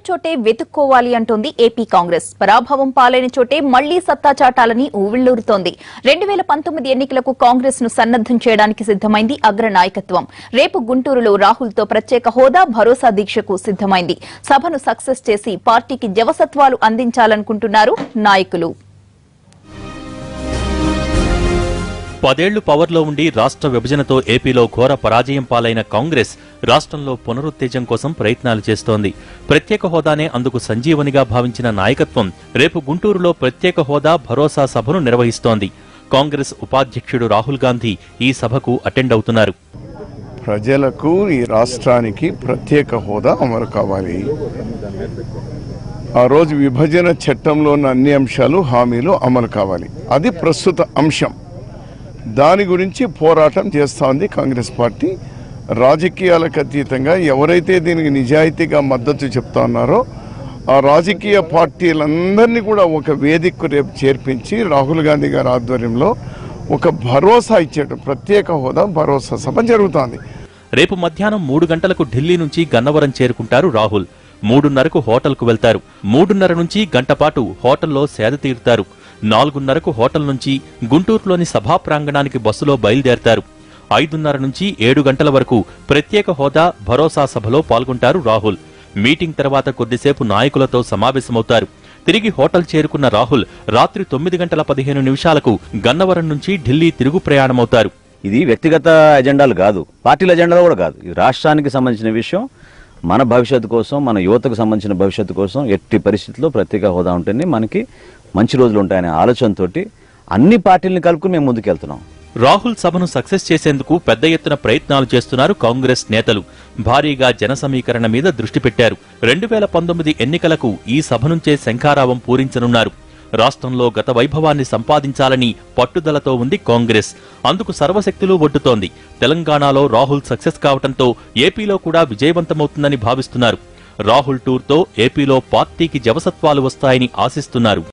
చోటే వెతుక్కోవాలి అంటోంది ఏపీ కాంగ్రెస్. పరాభవం పాలైన చోటే మళ్లీ సత్తా చాటాలని ఊవిళ్లూరుతోంది. 2019 ఎన్నికలకు కాంగ్రెస్ ను సన్నద్దం చేయడానికి సిద్దమైంది అగ్ర నాయకత్వం. రేపు గుంటూరులో రాహుల్ తో ప్రత్యేక హోదా భరోసా దీక్షకు సిద్దమైంది. సభను సక్సెస్ చేసి పార్టీకి జవసత్వాలు అందించాలనుకుంటున్నారు నాయకులు. 10 ఏళ్లు పవర్లో ఉండి రాష్ట్ర విభజనతో ఏపీలో ఘోర పరాజయం పాలైన కాంగ్రెస్ రాష్ట్రంలో పునరుత్తేజం కోసం ప్రయత్నాలు చేస్తోంది. ప్రత్యేక హోదానే అందుకు సంజీవనిగా భావించిన నాయకత్వం రేపు గుంటూరులో ప్రత్యేక హోదా భరోసా సభను నిర్వహిస్తోంది. కాంగ్రెస్ ఉపాధ్యక్షుడు రాహుల్ గాంధీ ఈ సభకు అటెండ్ అవుతున్నారు. ప్రజలకు ఈ రాష్ట్రానికి ప్రత్యేక హోదా అమలు కావాలి. ఆ రోజు విభజన చట్టంలో ఉన్న అన్ని అంశాలు హామీలు అమలు కావాలి. అది ప్రస్తుత అంశం. దాని గురించి పోరాటం చేస్తోంది కాంగ్రెస్ పార్టీ. రాజకీయాలకు అతీతంగా ఎవరైతే దీనికి నిజాయితీగా మద్దతు చెప్తా ఉన్నారో ఆ రాజకీయ పార్టీలందరినీ కూడా ఒక వేదికకు రేపు చేర్పించి రాహుల్ గాంధీ గారి ఆధ్వర్యంలో ఒక భరోసా ఇచ్చేట ప్రత్యేక హోదా భరోసా సభ జరుగుతోంది. రేపు మధ్యాహ్నం 3 గంటలకు ఢిల్లీ నుంచి గన్నవరం చేరుకుంటారు రాహుల్. 3:30కు హోటల్కు వెళ్తారు. 3:30 నుంచి గంట పాటు హోటల్లో సేద తీరుతారు. 4:30కు హోటల్ నుంచి గుంటూరులోని సభా ప్రాంగణానికి బస్సులో బయలుదేరతారు. 5:30 నుంచి 7 గంటల వరకు ప్రత్యేక హోదా భరోసా సభలో పాల్గొంటారు రాహుల్. మీటింగ్ తర్వాత కొద్దిసేపు నాయకులతో సమావేశమవుతారు. తిరిగి హోటల్ చేరుకున్న రాహుల్ రాత్రి 9:15 గన్నవరం నుంచి ఢిల్లీ తిరుగు ప్రయాణమవుతారు. ఇది వ్యక్తిగత ఎజెండాలు కాదు, పార్టీల ఎజెండాలు కూడా కాదు. ఇది రాష్ట్రానికి సంబంధించిన విషయం. మన భవిష్యత్తు కోసం, మన యువతకు సంబంధించిన భవిష్యత్తు కోసం ఎట్టి పరిస్థితుల్లో ప్రత్యేక హోదా ఉంటేనే మనకి మంచి రోజులు ఉంటాయనే ఆలోచనతోటి అన్ని పార్టీలను కలుపుకుని మేము ముందుకెళ్తున్నాం. రాహుల్ సభను సక్సెస్ చేసేందుకు పెద్ద ఎత్తున ప్రయత్నాలు చేస్తున్నారు కాంగ్రెస్ నేతలు. భారీగా జన సమీకరణ మీద దృష్టి పెట్టారు. 2019 ఎన్నికలకు ఈ సభ నుంచే శంఖారావం పూరించనున్నారు. రాష్ట్రంలో గత వైభవాన్ని సంపాదించాలని పట్టుదలతో ఉంది కాంగ్రెస్. అందుకు సర్వశక్తులు ఒడ్డుతోంది. తెలంగాణలో రాహుల్ సక్సెస్ కావడంతో ఏపీలో కూడా విజయవంతమవుతుందని భావిస్తున్నారు. రాహుల్ టూర్తో ఏపీలో పార్టీకి జవసత్వాలు వస్తాయని ఆశిస్తున్నారు.